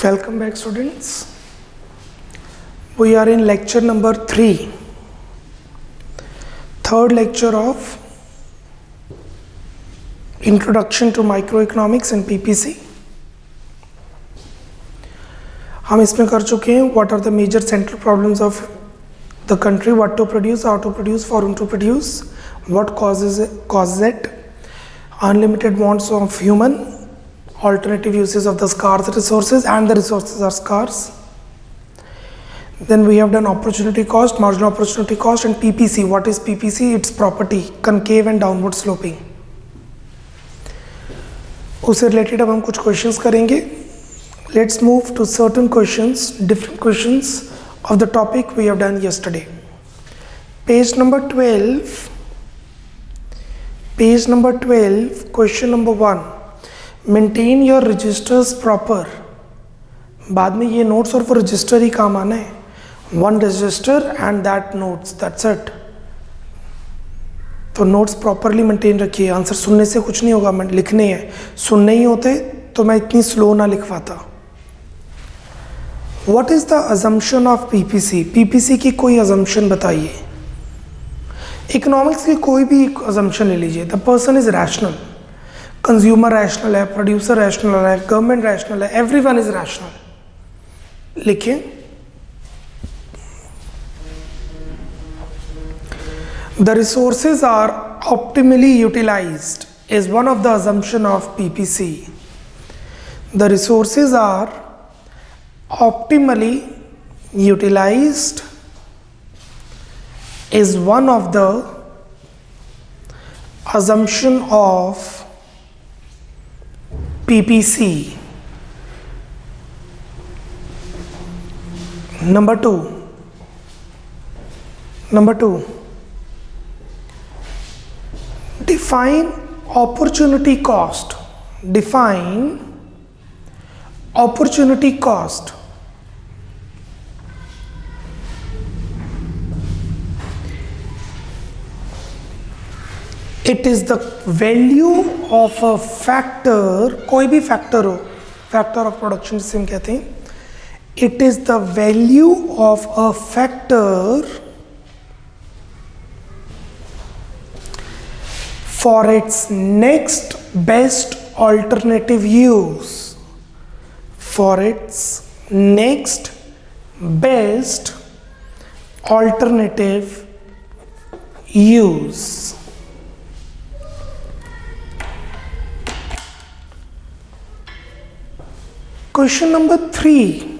Welcome back, students. We are in lecture number 3, third lecture of Introduction to Microeconomics and PPC. हम इसमें कर चुके हैं what are the major central problems of the country, what to produce, how to produce, for whom to produce, what causes it, unlimited wants of human, alternative uses of the scarce resources, and the resources are scarce. Then we have done opportunity cost, marginal opportunity cost, and PPC. What is PPC? It's property, concave and downward sloping. उससे related अब हम कुछ questions करेंगे. Let's move to certain questions, different questions of the topic we have done yesterday. Page number 12, question number 1. Maintain your registers proper. बाद में ये notes और वो रजिस्टर ही काम आना है. One register and that notes, that's it. तो notes properly maintain रखिए. आंसर सुनने से कुछ नहीं होगा, लिखने हैं. सुनने ही होते तो मैं इतनी स्लो ना लिखवाता. What is the assumption of PPC? PPC की कोई assumption बताइए. इकोनॉमिक्स की कोई भी assumption ले लीजिए. The person is rational. Consumer rational है, प्रोड्यूसर रैशनल है, गवर्नमेंट रैशनल है, एवरीवन इज रैशनल. लिखिए. The resources are optimally utilized is one of the assumption of PPC. The resources are optimally utilized is one of the assumption of PPC. Number two, define opportunity cost. Define opportunity cost. It is the value of a factor, कोई भी factor हो, factor of production जिसे हम कहते हैं. It is the value of a factor for its next best alternative use. For its next best alternative use. Question number 3.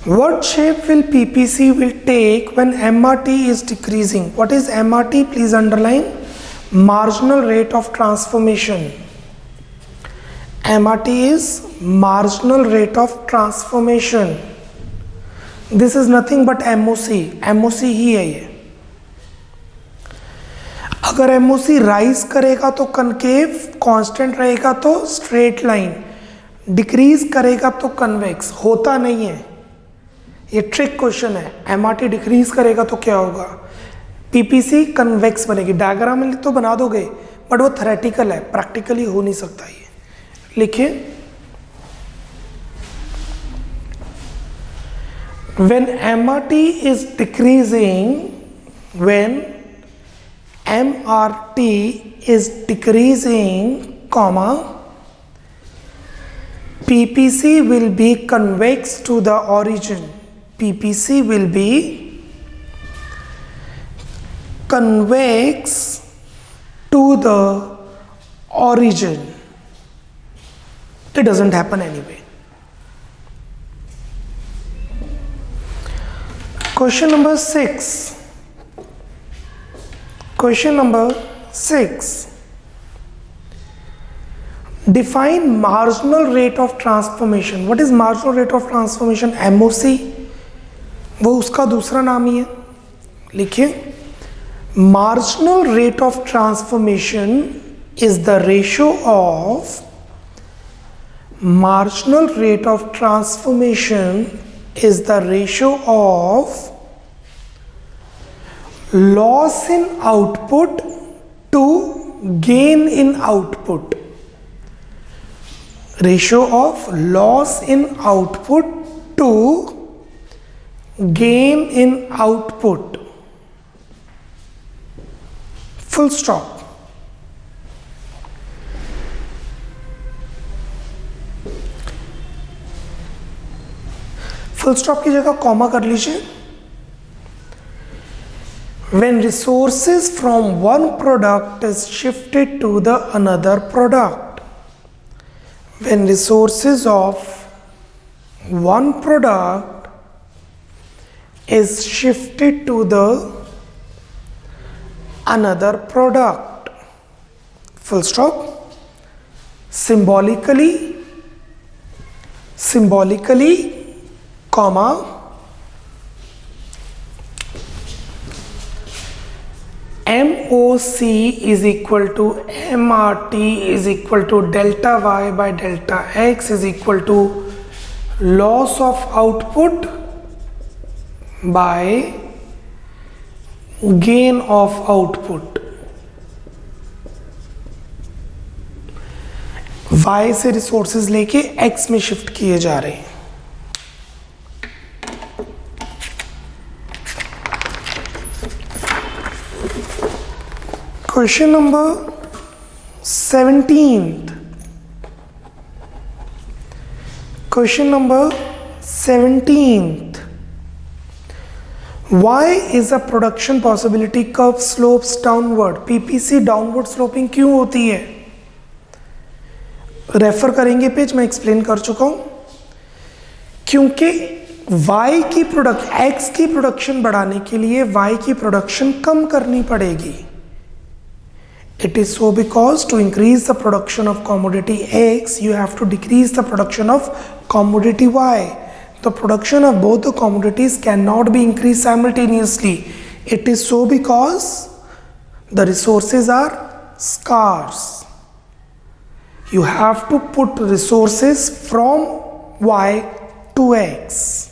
What shape will PPC will take when MRT is decreasing? What is MRT? Please underline. Marginal rate of transformation. MRT is marginal rate of transformation. This is nothing but MOC. MOC ही है ये. अगर MOC rise करेगा तो concave, constant रहेगा तो straight line, decrease करेगा तो convex. होता नहीं है, ये ट्रिक क्वेश्चन है. MRT डिक्रीज करेगा तो क्या होगा? PPC कन्वेक्स बनेगी. डायग्राम में तो बना दोगे बट वो थ्योरेटिकल है, प्रैक्टिकली हो नहीं सकता. ये लिखिए. When MRT is decreasing, when MRT is decreasing, comma, PPC will be convex to the origin. PPC will be convex to the origin. It doesn't happen anyway. Question number 6. Question number 6. Define marginal rate of transformation. What is marginal rate of transformation? MOC, वो उसका दूसरा नाम ही है. लिखिए. Marginal rate of transformation is the ratio of marginal rate of transformation is the ratio of loss in output to gain in output. Ratio of loss in output to gain in output, full stop. Full stop की जगह comma कर लीजिए। When resources from one product is shifted to the another product, when resources of one product is shifted to the another product, full stop, symbolically, comma, MOC is equal to MRT is equal to delta Y by delta X is equal to loss of output by gain of output। Y से resources लेके X में shift किए जा रहे हैं। Question number 17th. Question number 17th. Why is a production possibility curve slopes downward? PPC downward sloping क्यों होती है? रेफर करेंगे पेज, मैं एक्सप्लेन कर चुका हूं। क्योंकि Y की X की प्रोडक्शन बढ़ाने के लिए Y की प्रोडक्शन कम करनी पड़ेगी। It is so because to increase the production of commodity X, you have to decrease the production of commodity Y. The production of both the commodities cannot be increased simultaneously. It is so because the resources are scarce. You have to put resources from Y to X.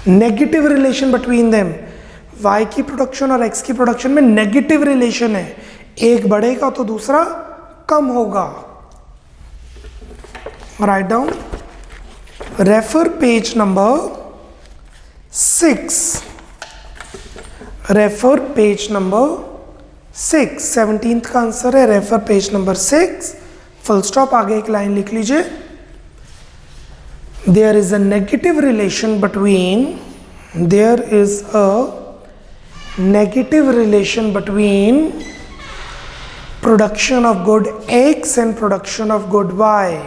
Negative relation between them. Y की production और X की production में negative relation है, एक बढ़ेगा तो दूसरा कम होगा। Write down, refer page number 6, refer page number 6, 17th का आंसर है, refer page number 6, full stop, आगे एक लाइन लिख लीजिए। There is a negative relation between, there is a negative relation between production of good X and production of good Y.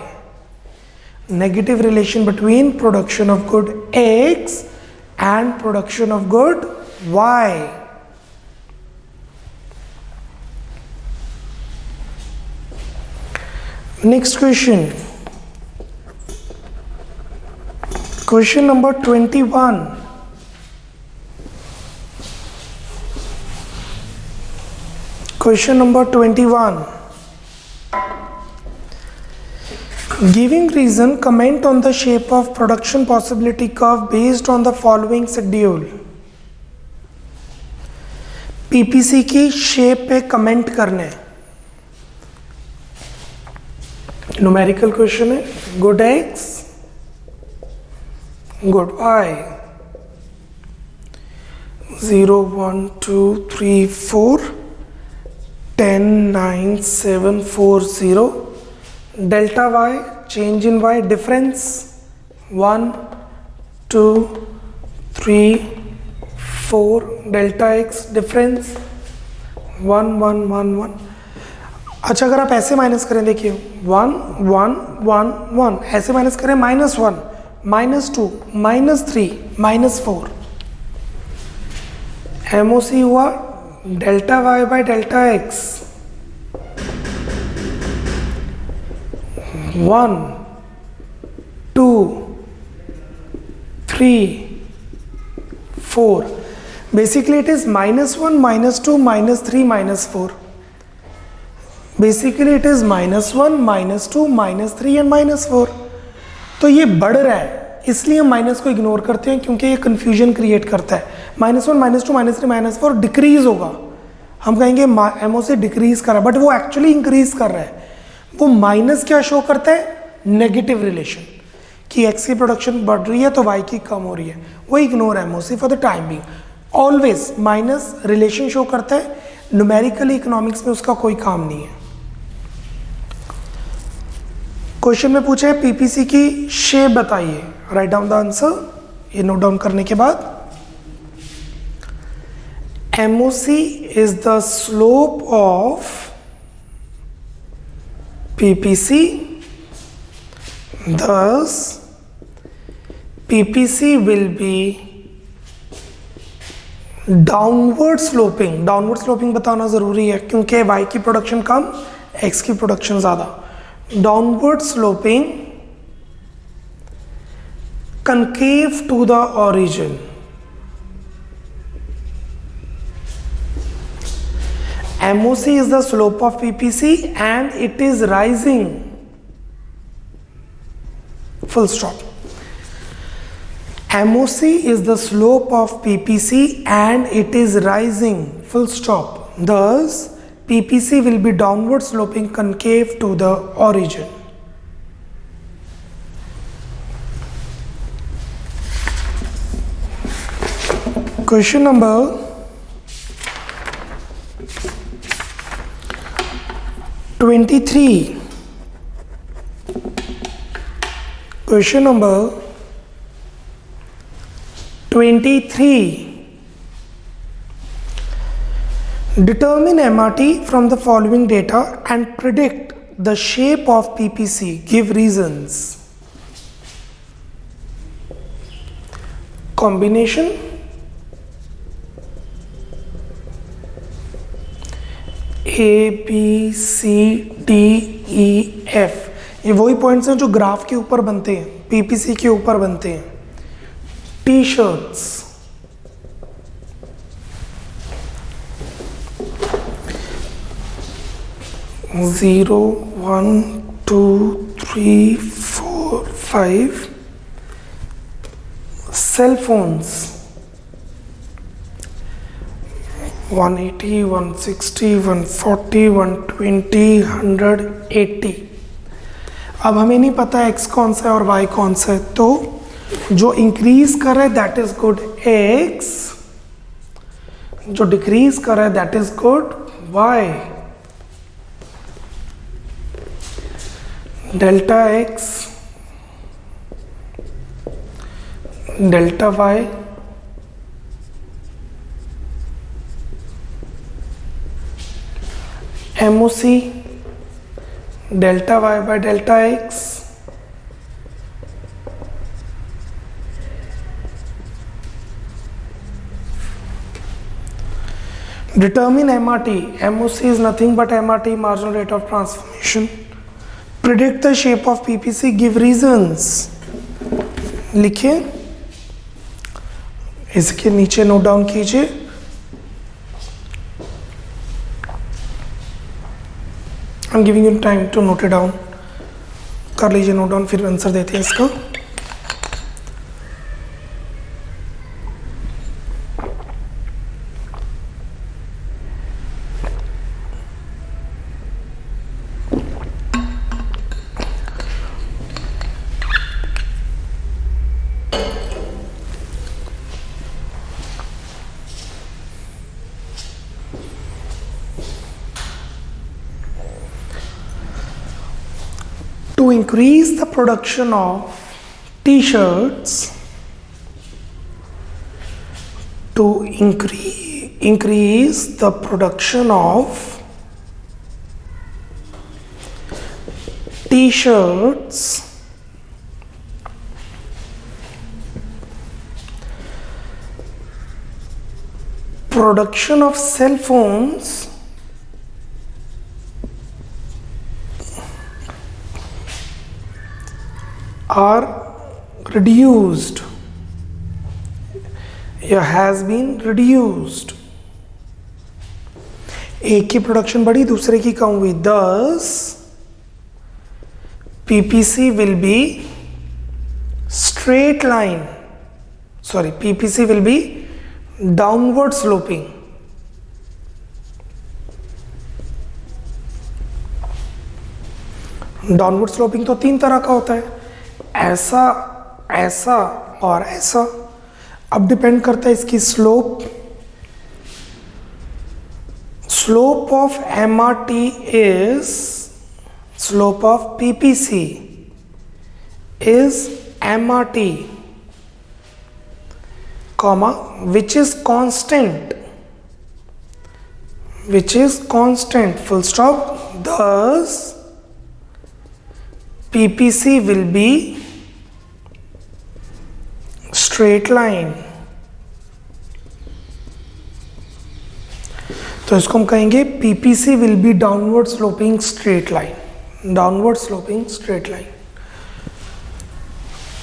Negative relation between production of good X and production of good Y. Next question. Question number 21. Question number 21. Giving reason, comment on the shape of production possibility curve based on the following schedule. PPC की shape पे comment करने। Numerical question है, good X, good Y, 0 1 2 3 4 10 9 7 4 0, delta Y, change in Y, difference 1 2 3 4, delta X, difference 1 1 1 1। अच्छा, अगर आप ऐसे minus करें, देखिए 1 1 1 1, ऐसे माइनस करें -1 -2 -3 -4, MOC हुआ delta Y by delta X, 1 2 3 4। Basically it is -1 -2 -3 -4। Basically it is -1 -2 -3 and -4। तो ये बढ़ रहा है, इसलिए हम माइनस को इग्नोर करते हैं क्योंकि ये कंफ्यूजन क्रिएट करता है। -1 -2 -3 -4 डिक्रीज होगा, हम कहेंगे MOC डिक्रीज कर रहा है, बट वो एक्चुअली इंक्रीज कर रहा है। वो माइनस क्या शो करता है, नेगेटिव रिलेशन, कि एक्स की प्रोडक्शन बढ़ रही है तो वाई की कम हो रही है, वो इग्नोर है mostly for the time being. Always minus relation show करता है, न्यूमेरिकली इकोनॉमिक्स में उसका कोई काम नहीं है। क्वेश्चन में पूछा है पीपीसी की शेप बताइए, राइट डाउन द आंसर। ये नोट डाउन करने के बाद MOC is the slope of PPC, thus PPC will be downward sloping. Downward sloping बताना जरूरी है क्योंकि y की प्रोडक्शन कम, x की प्रोडक्शन ज्यादा। Downward sloping concave to the origin। MOC is the slope of PPC and it is rising, full stop। MOC is the slope of PPC and it is rising, full stop। Thus PPC will be downward sloping concave to the origin। Question number 23। Question number 23। Determine MRT from the following data and predict the shape of PPC. Give reasons. Combination, A B C D E F, ये वही points हैं जो graph के ऊपर बनते हैं, PPC के ऊपर बनते हैं। T shirts, zero 1 2 3 4 5। Cell phones 180 160 140 120 180। अब हमें नहीं पता एक्स कौन सा है और वाई कौन सा है, तो जो इंक्रीज कर रहा है दैट इज गुड एक्स, जो डिक्रीज कर रहा है that is good Y. Delta X delta Y MOC delta y by delta x, determine MRT। MOC is nothing but MRT, marginal rate of transformation। predict the shape of PPC, give reasons। लिखिए, इसके नीचे note down कीजिए। I'm giving you time to note it down। कर लीजिए note down, फिर answer देते हैं इसका। To increase the production of t-shirts, to increase the production of t-shirts, production of cell phones are reduced, या has been reduced। एक की production बढ़ी, दूसरे की कम हुई, thus PPC will be straight line, sorry, PPC will be downward sloping। Downward sloping तो 3 तरह का होता है, ऐसा, ऐसा और ऐसा। अब डिपेंड करता है इसकी slope. Slope of MRT is, slope of PPC is MRT, comma, which is constant, full stop. Thus PPC will be straight line. तो इसको हम कहेंगे PPC will be downward sloping straight line, downward sloping straight line.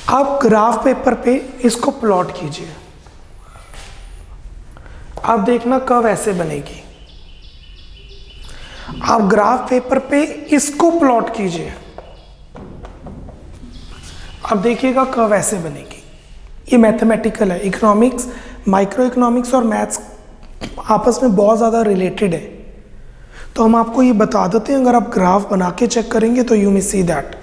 आप graph paper पे इसको plot कीजिए, आप देखना कर्व ऐसे बनेगी। आप ग्राफ पेपर पे इसको प्लॉट कीजिए, आप देखिएगा कर्व ऐसे बनेगी। ये मैथमेटिकल है, इकोनॉमिक्स, माइक्रो इकोनॉमिक्स और मैथ्स आपस में बहुत ज़्यादा रिलेटेड है, तो हम आपको ये बता देते हैं। अगर आप ग्राफ बना के चेक करेंगे तो you may see that.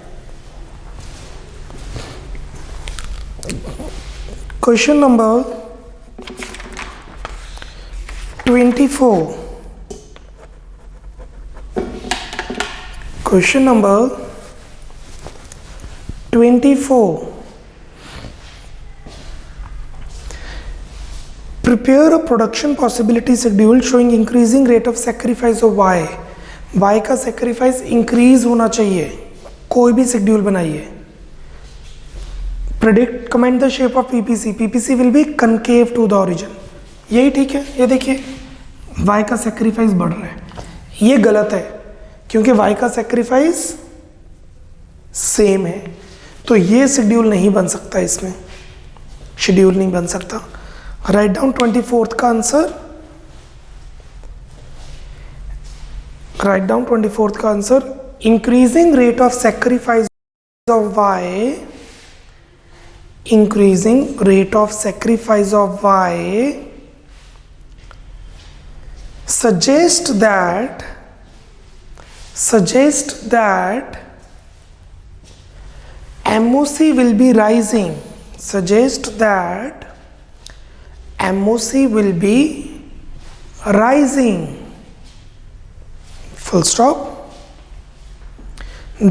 Question number 24, question number 24, prepare a production possibility schedule showing increasing rate of sacrifice of y. y का sacrifice increase होना चाहिए, कोई भी शेड्यूल बनाइए। predict, comment the shape of PPC. PPC will be concave to the origin. यही ठीक है। ये देखिए y का सेक्रीफाइस बढ़ रहा है, ये गलत है क्योंकि y का सेक्रीफाइस सेम है, तो ये शेड्यूल नहीं बन सकता, इसमें शेड्यूल नहीं बन सकता। राइट डाउन 24th का आंसर, राइट डाउन 24th का answer, increasing rate of sacrifice of y, increasing rate of sacrifice of y suggest that MOC will be rising, suggest that MOC will be rising, full stop.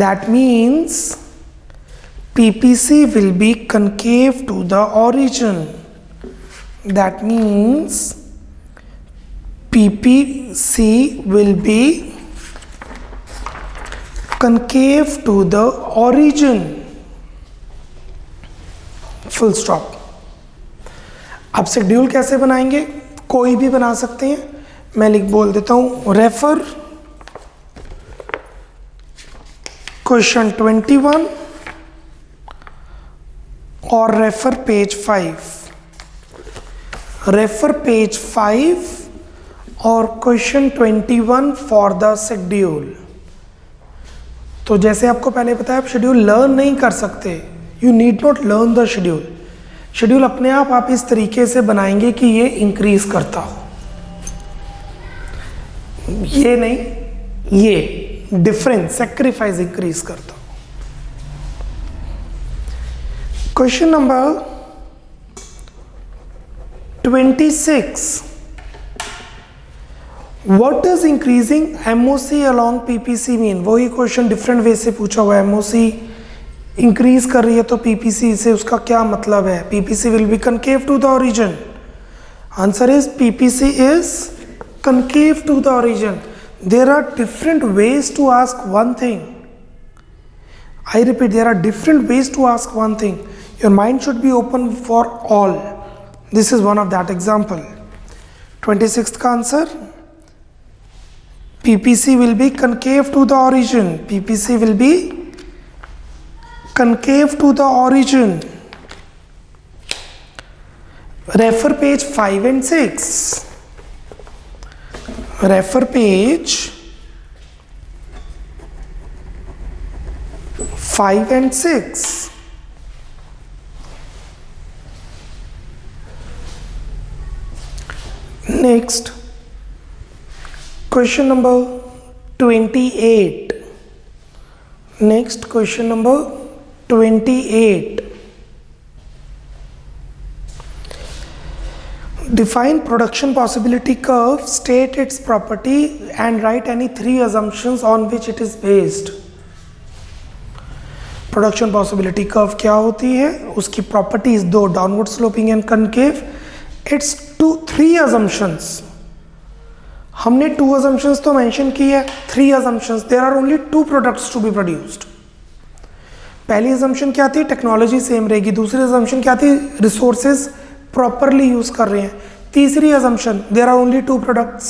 That means PPC will be concave to the origin. That means PPC will be concave to the origin. Full stop. अब schedule कैसे बनाएंगे? कोई भी बना सकते हैं, मैं बोल देता हूं। रेफर क्वेश्चन 21 और रेफर पेज 5, रेफर पेज 5 और क्वेश्चन 21 फॉर द शेड्यूल। तो जैसे आपको पहले बताया, आप शेड्यूल लर्न नहीं कर सकते, you need not learn the schedule. Schedule अपने आप इस तरीके से बनाएंगे कि ये इंक्रीज करता हो, ये नहीं, ये डिफरेंस सेक्रीफाइस इंक्रीज करता हो। Question number 26, what does increasing MOC along PPC mean? वही क्वेश्चन डिफरेंट वे से पूछा हुआ है। MOC इंक्रीज कर रही है तो PPC से उसका क्या मतलब है? PPC will be concave to the origin. Answer is PPC is concave to the origin. There are different ways to ask one thing. I repeat, there are different ways to ask one thing. Your mind should be open for all. This is one of that example. 26th का answer, PPC will be concave to the origin. PPC will be concave to the origin. Refer page 5 and 6. Refer page 5 and 6. Next, question number 28. Next question number 28. Define production possibility curve, state its property and write any 3 assumptions on which it is based. Production possibility curve क्या होती है, उसकी properties 2, downward sloping and concave. It's 3 assumptions. हमने 2 assumptions तो mention की है, 3 assumptions. There are only 2 products to be produced. पहली assumption क्या थी, टेक्नोलॉजी सेम रहेगी. दूसरी assumption क्या थी, रिसोर्सेज प्रॉपरली यूज कर रहे हैं. तीसरी assumption, there are only 2 products.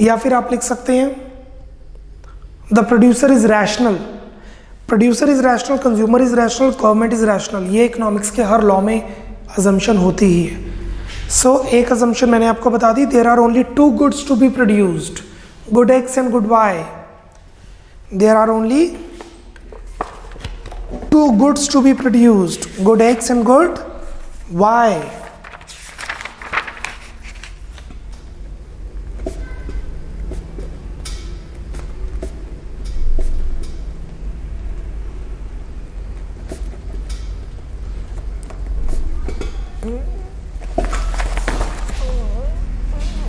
या फिर आप लिख सकते हैं the producer is rational. Producer is rational, consumer is rational, government is rational. ये इकोनॉमिक्स के हर लॉ में assumption होती ही है. So, एक assumption मैंने आपको बता दी, there are only 2 goods to be produced, good X and good Y. There are only 2 goods to be produced, good X and good Y.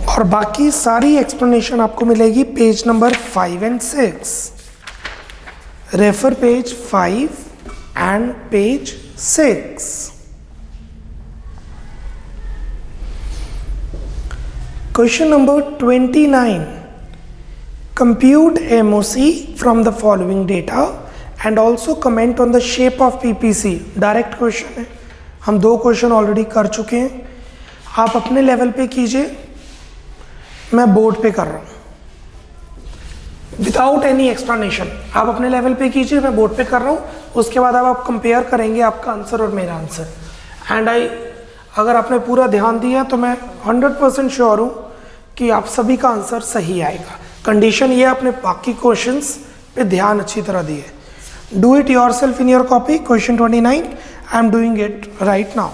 और बाकी सारी एक्सप्लेनेशन आपको मिलेगी page number 5 and 6. Refer page 5 and page 6. Question number 29. Compute MOC from the following data and also comment on the shape of PPC. Direct question है, हम 2 question already कर चुके हैं. आप अपने लेवल पे कीजिए, मैं बोर्ड पे कर रहा हूँ विदाउट एनी एक्सप्लेनेशन. आप अपने लेवल पे कीजिए, मैं बोर्ड पे कर रहा हूँ. उसके बाद आप कंपेयर करेंगे आपका आंसर और मेरा आंसर. एंड अगर आपने पूरा ध्यान दिया तो मैं 100% श्योर हूँ कि आप सभी का आंसर सही आएगा. कंडीशन ये, आपने बाकी क्वेश्चंस पे ध्यान अच्छी तरह दिए. Do it yourself in your copy. Question 29, I am doing it right now.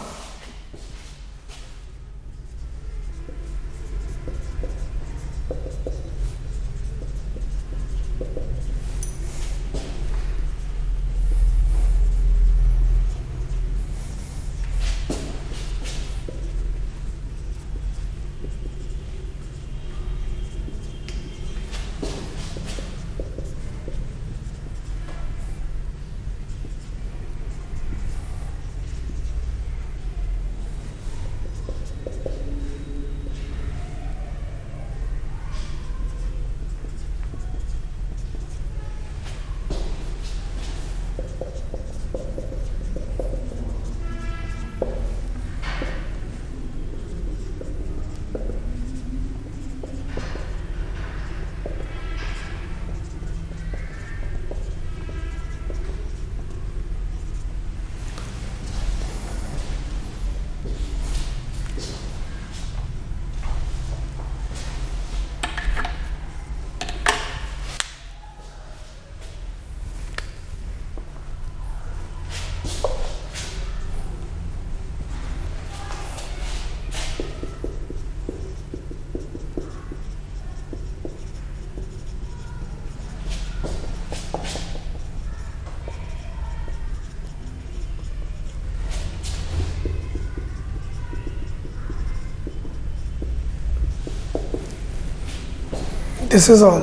This is all.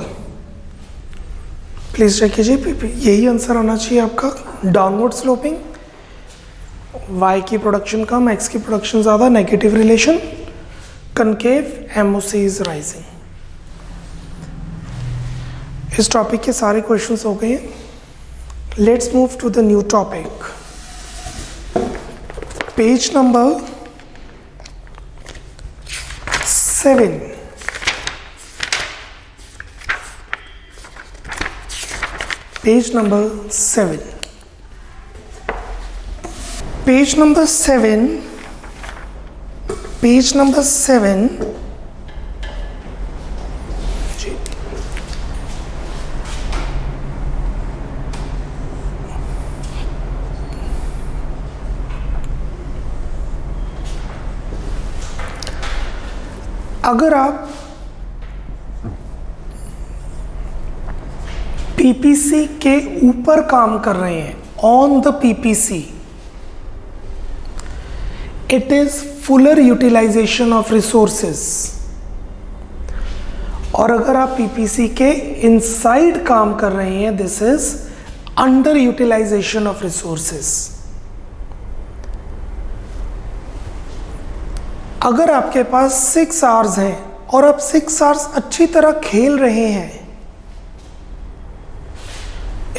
Please check कीजिए, यही आंसर आना चाहिए आपका. डाउनवर्ड स्लोपिंग, वाई की प्रोडक्शन कम, एक्स की प्रोडक्शन ज़्यादा, negative relation, concave, MOC is rising. इस टॉपिक के सारे क्वेश्चंस हो गए. Let's move to the new topic. Page number 7. Page number 7. Page number 7. Page number 7. अगर आप पीपीसी के ऊपर काम कर रहे हैं, on the PPC, it is fuller utilization of resources. और अगर आप पीपीसी के इनसाइड काम कर रहे हैं, this is under utilization of resources. अगर आपके पास 6 आवर्स हैं और आप 6 आवर्स अच्छी तरह खेल रहे हैं,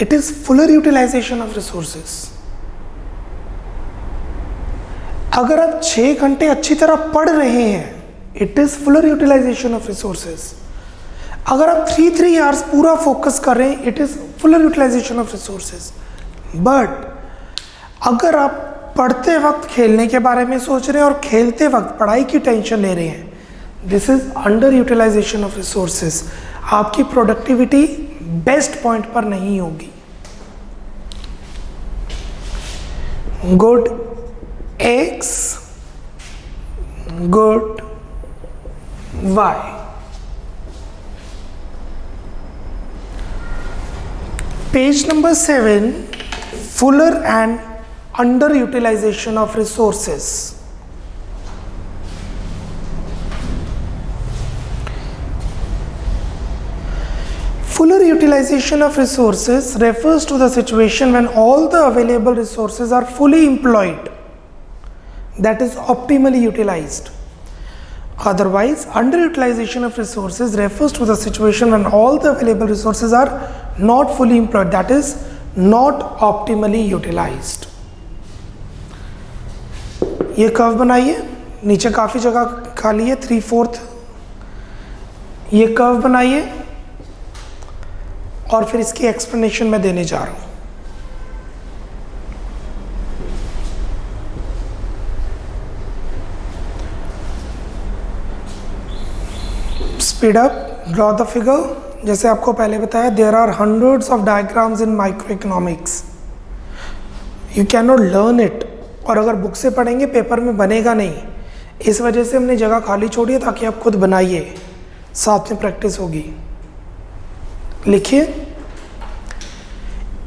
it is fuller utilization of resources. अगर आप 6 घंटे अच्छी तरह पढ़ रहे हैं, it is fuller utilization of resources. अगर आप 3 आवर्स पूरा फोकस कर रहे हैं, it is fuller utilization of resources. But अगर आप पढ़ते वक्त खेलने के बारे में सोच रहे हैं और खेलते वक्त पढ़ाई की टेंशन ले रहे हैं, this is under utilization of resources. आपकी प्रोडक्टिविटी बेस्ट पॉइंट पर नहीं होगी। Good X, good Y. Page number 7, fuller and underutilization of resources. Fuller utilization of resources refers to the situation when all the available resources are fully employed, that is optimally utilized. Otherwise, underutilization of resources refers to the situation when all the available resources are not fully employed, that is not optimally utilized. ये curve बनाइए, नीचे काफ़ी जगह खाली है, 3/4। ये curve बनाइए और फिर इसकी एक्सप्लेनेशन मैं देने जा रहा हूँ। Speed up, draw the figure. जैसे आपको पहले बताया, there are hundreds of diagrams in micro economics, you can not learn it. और अगर बुक से पढ़ेंगे पेपर में बनेगा नहीं, इस वजह से हमने जगह खाली छोड़ी है ताकि आप खुद बनाइए, साथ में प्रैक्टिस होगी। लिखिए,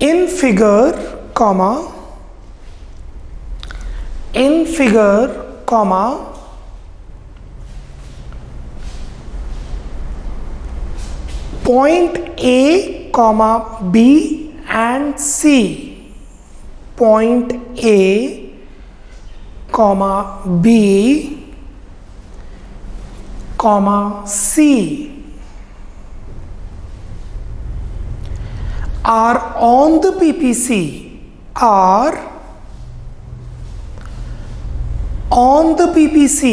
in figure comma point A comma B and C, point A comma B, comma C are on the PPC, are on the PPC,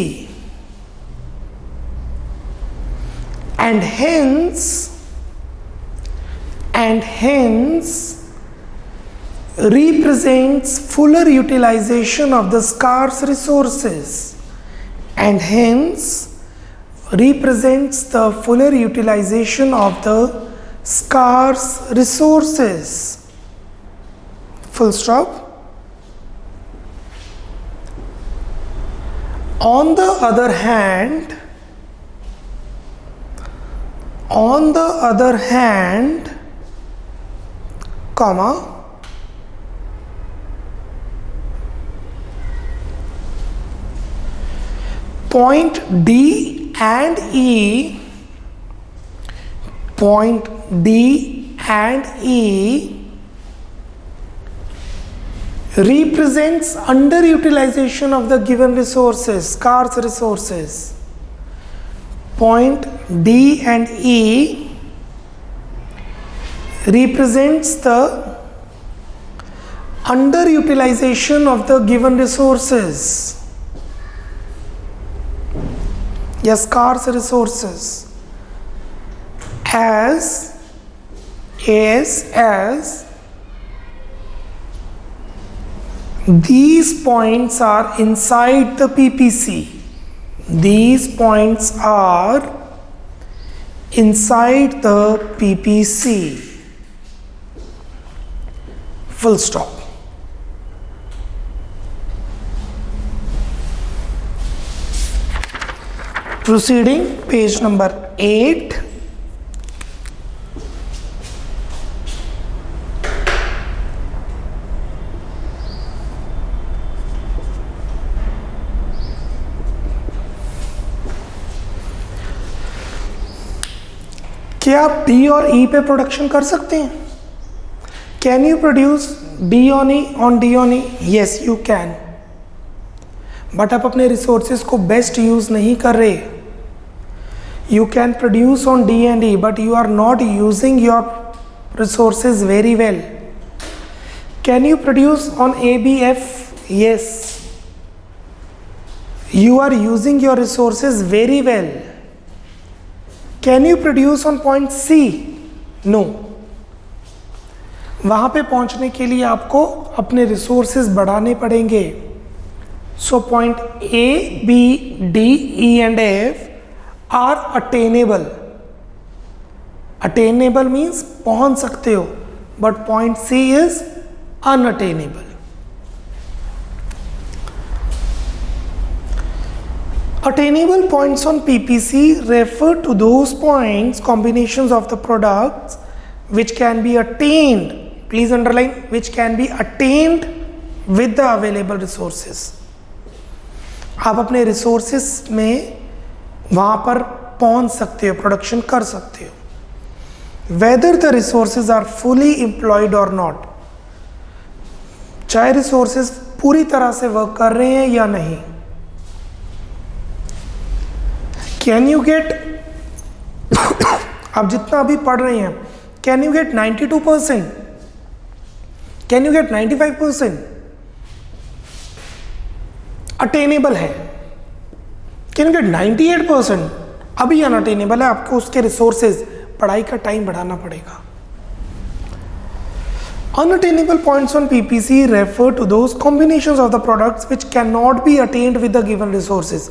and hence represents fuller utilization of the scarce resources, and hence represents the fuller utilization of the scarce resources. Full stop. On the other hand, comma, point D and E represents underutilization of the given resources, scarce resources. Point D and E represents the underutilization of the given resources, yes, scarce resources, as these points are inside the PPC. These points are inside the PPC. Full stop. Proceeding, page number 8. क्या आप D और ई पे production कर सकते हैं? Can you produce D on E on D on E? Yes you can, but आप अपने resources को बेस्ट यूज नहीं कर रहे. You can produce on D and E, but you are not using your resources very well. Can you produce on ABF? Yes. You are using your resources very well. Can you produce on point C? No. वहां पे पहुंचने के लिए आपको अपने resources बढ़ाने पड़ेंगे. So point A, B, D, E and F are attainable. Attainable means पहुंच सकते हो, but point C is unattainable. Attainable points on PPC refer to those points, combinations of the products which can be attained, please underline, which can be attained with the available resources. आप अपने resources में वहाँ पर पहुंच सकते हो, production कर सकते हो. Whether the resources are fully employed or not, चाहे रिसोर्सेज पूरी तरह से वर्क कर रहे हैं या नहीं. कैन यू गेट आप जितना अभी पढ़ रहे हैं, can you get 92%? Can you get 95%? Attainable है. Can you get 98%? अभी अनअटेनेबल है. आपको उसके रिसोर्सेज, पढ़ाई का टाइम बढ़ाना पड़ेगा. Unattainable points on PPC refer to those combinations of the products which cannot be attained with the given resources.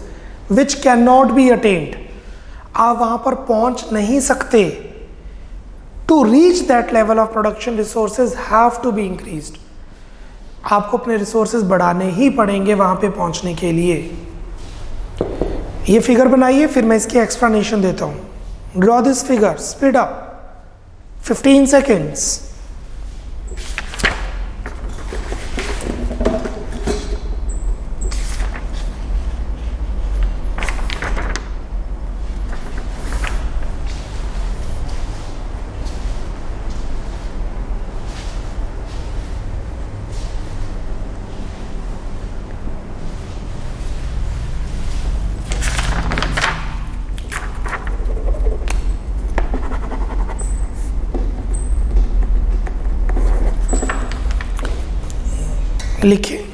Which cannot be attained. आप वहां पर पहुंच नहीं सकते. To reach that level of production, resources have to be increased. आपको अपने resources बढ़ाने ही पड़ेंगे वहां पे पहुंचने के लिए. ये फिगर बनाइए, फिर मैं इसकी एक्सप्लेनेशन देता हूं. Draw this figure, speed up, 15 seconds. लिखिए.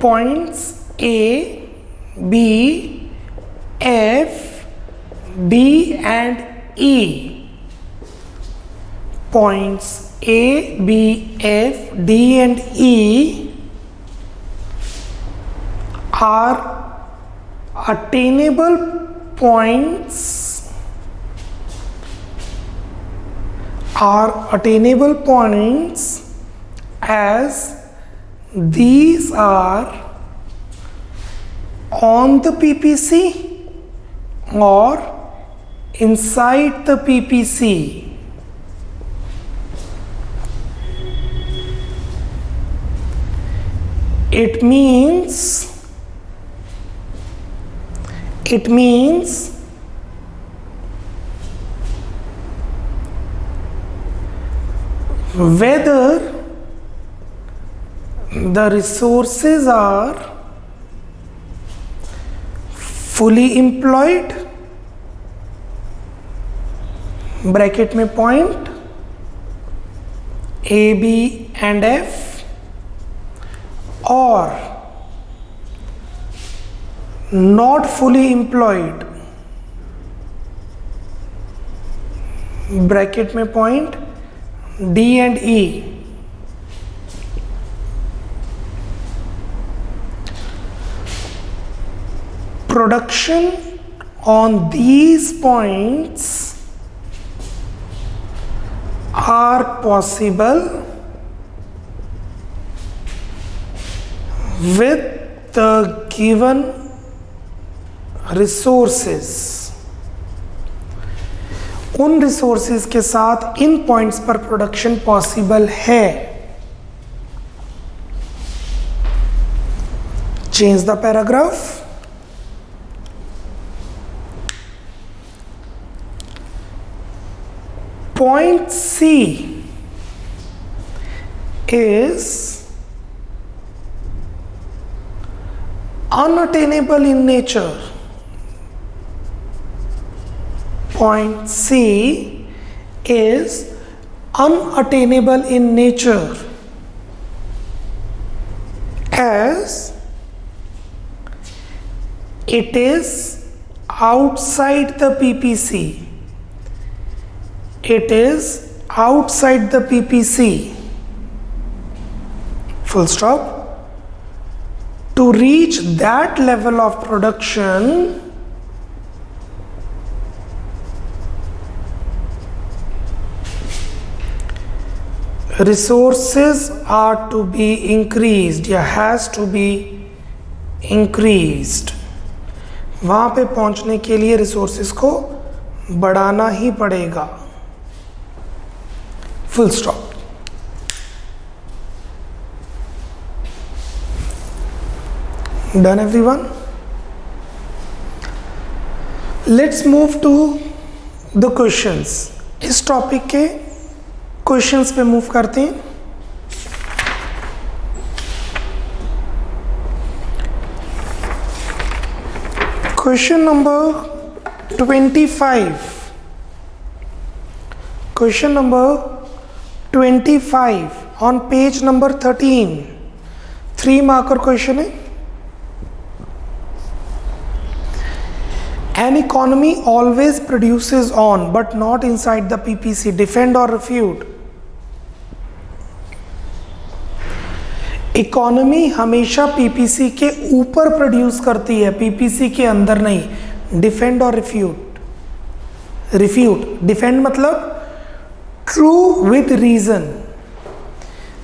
Points A, B, F, D and E. Points A, B, F, D and E are attainable points, are attainable points as these are on the PPC or inside the PPC. It means whether the resources are fully employed, bracket में point A, B and F, or not fully employed, bracket में point D and E. Production on these points are possible with the given resources. उन resources के साथ इन points पर production possible है. Change the paragraph. Point C is unattainable in nature. Point C is unattainable in nature as it is outside the PPC. It is outside the PPC. Full stop. To reach that level of production, resources are to be increased या has to be increased. वहाँ पे पहुँचने के लिए resources को बढ़ाना ही पड़ेगा. Full stop. Done everyone? Let's move to the questions. इस टॉपिक के क्वेश्चंस पे मूव करते हैं. Question number 25. Question number 25 on page number 13. 3 marker question है. An economy always produces on but not inside the PPC. Defend or refute. Economy हमेशा PPC के ऊपर produce करती है, पीपीसी के अंदर नहीं. डिफेंड और रिफ्यूट. रिफ्यूट. डिफेंड मतलब ट्रू विद रीजन.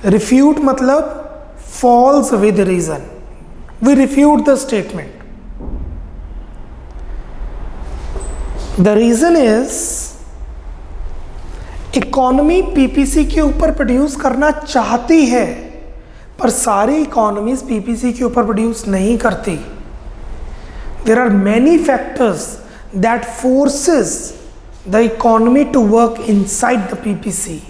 रिफ्यूट मतलब false with reason. We refute the statement. The reason is economy PPC के ऊपर प्रोड्यूस करना चाहती है पर सारी इकोनॉमीज पीपीसी के ऊपर प्रोड्यूस नहीं करती. There are many factors that forces the economy to work inside the PPC.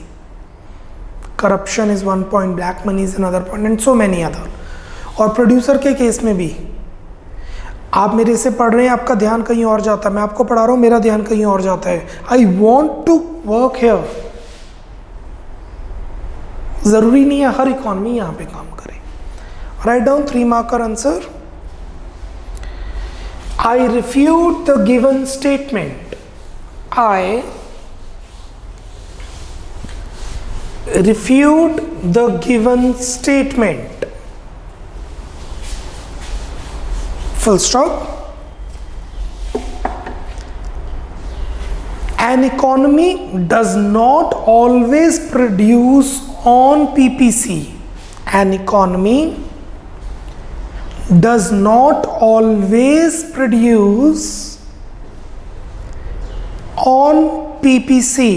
Corruption is one point, black money is another point and so many other. और प्रोड्यूसर के केस में भी आप मेरे से पढ़ रहे हैं, आपका ध्यान कहीं और जाता है. मैं आपको पढ़ा रहा हूं, मेरा ध्यान कहीं और जाता है. I want to work here. जरूरी नहीं है हर इकोनॉमी यहां पे काम करे. Write down 3 marker answer. I refute the given statement. I refute the given statement. Full stop. An economy does not always produce on PPC. An economy does not always produce on PPC.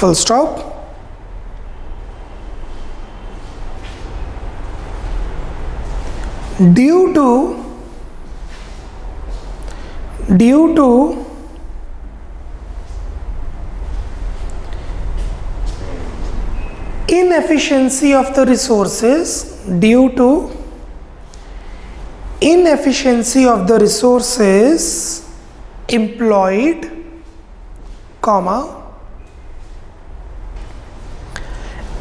Full stop. Due to inefficiency of the resources, due to inefficiency of the resources employed, comma,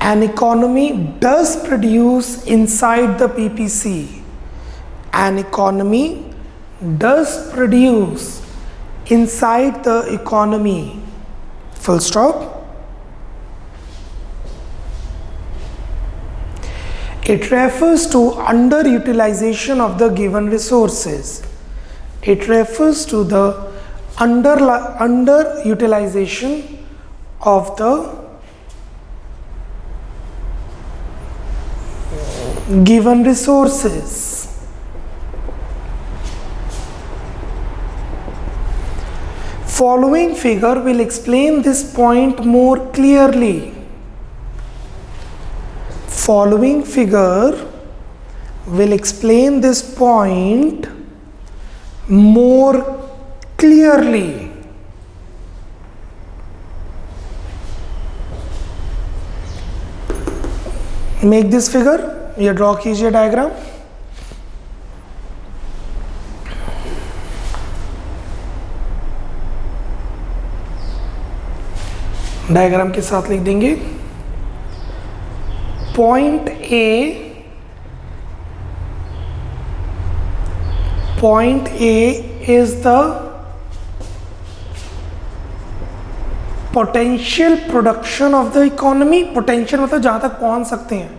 an economy does produce inside the PPC. An economy does produce inside the economy. Full stop. It refers to underutilization of the given resources. It refers to the underutilization of the given resources. Following figure will explain this point more clearly. Following figure will explain this point more clearly. Make this figure, ये draw कीजिए diagram. Diagram के साथ लिख देंगे point A is the potential production of the economy. Potential मतलब जहां तक पहुंच सकते हैं.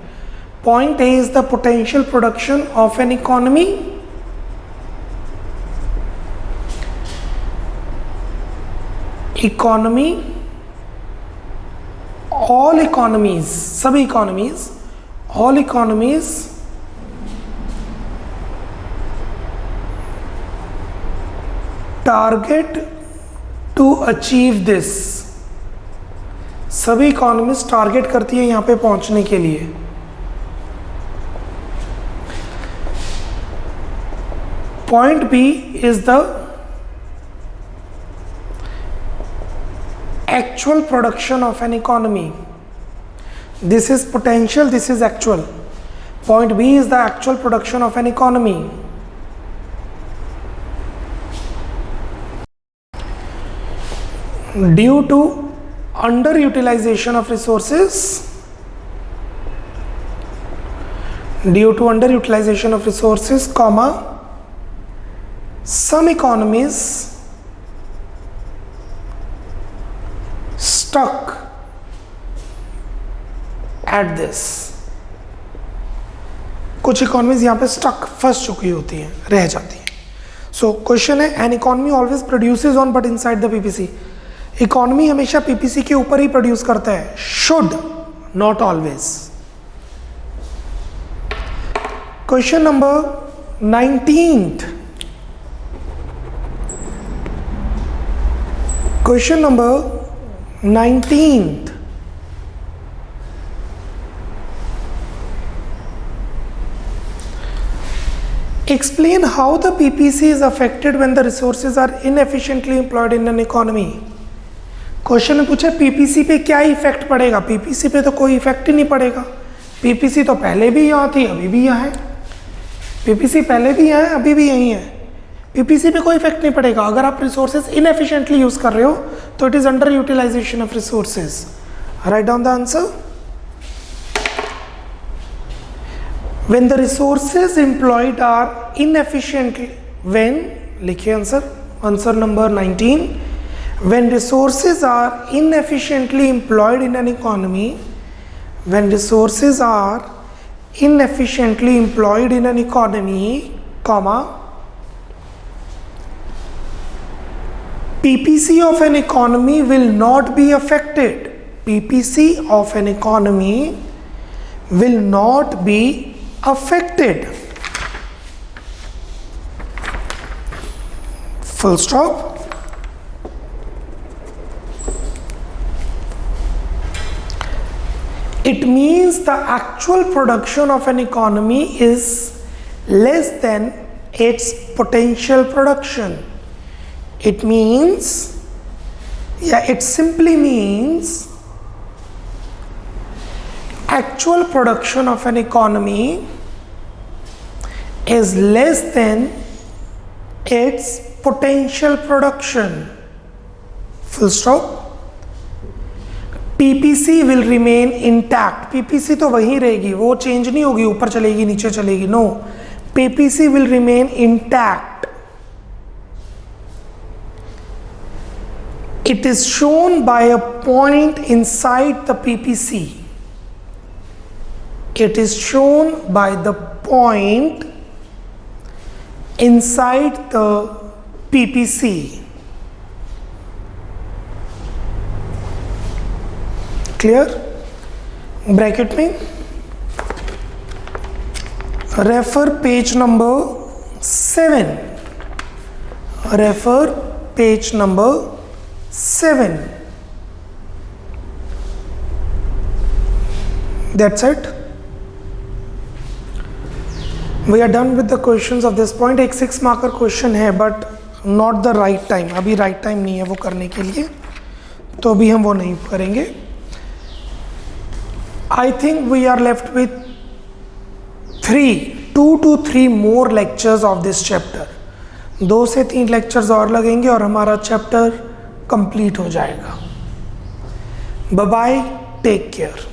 Point A is the potential production of an economy. Economy, all economies, सभी economies, all economies target to achieve this. सभी economies target करती है यहाँ पे पहुँचने के लिए. Point B is the actual production of an economy. This is potential, this is actual. Point B is the actual production of an economy. Due to underutilization of resources, comma, some economies stuck at this. कुछ economies यहाँ पे stuck, फंस चुकी होती हैं, रह जाती हैं. सो क्वेश्चन है, an economy always produces on but inside the PPC. Economy हमेशा पीपीसी के ऊपर ही प्रोड्यूस करता है. Should, not always. Question number 19th. Question number 19th. Explain how the PPC is affected when the resources are inefficiently employed in an economy. Question में पूछा PPC पे क्या effect पड़ेगा. पीपीसी पे तो कोई इफेक्ट ही नहीं पड़ेगा. पीपीसी तो पहले भी यहाँ थी, अभी भी यहाँ है. पीपीसी पहले भी यहाँ है, अभी भी यहीं है. पीपीसी पे कोई इफेक्ट नहीं पड़ेगा. अगर आप रिसोर्सेज इनएफिशिएंटली यूज कर रहे हो तो it is under utilization of resources. Write down the answer. When the resources employed are inefficiently, when, लिखिए answer number 19. When resources are inefficiently employed in an economy, when resources are inefficiently employed in an economy, comma, PPC of an economy will not be affected. PPC of an economy will not be affected. Full stop. It means the actual production of an economy is less than its potential production. It means, it simply means actual production of an economy is less than its potential production. Full stop. PPC will remain intact. PPC तो वहीं रहेगी, वो change नहीं होगी, ऊपर चलेगी नीचे चलेगी. No, PPC will remain intact. It is shown by a point inside the PPC. It is shown by the point inside the PPC. Clear? Bracket में refer page number 7. Refer page number 7. That's it. We are done with the questions of this point. एक 6 marker question है but not the right time, अभी right time नहीं है वो करने के लिए, तो अभी हम वो नहीं करेंगे। I think we are left with 2 to 3 more lectures of this chapter. 2 से 3 लेक्चर्स और लगेंगे और हमारा चैप्टर कंप्लीट हो जाएगा। Bye bye, take care,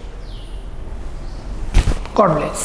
God bless.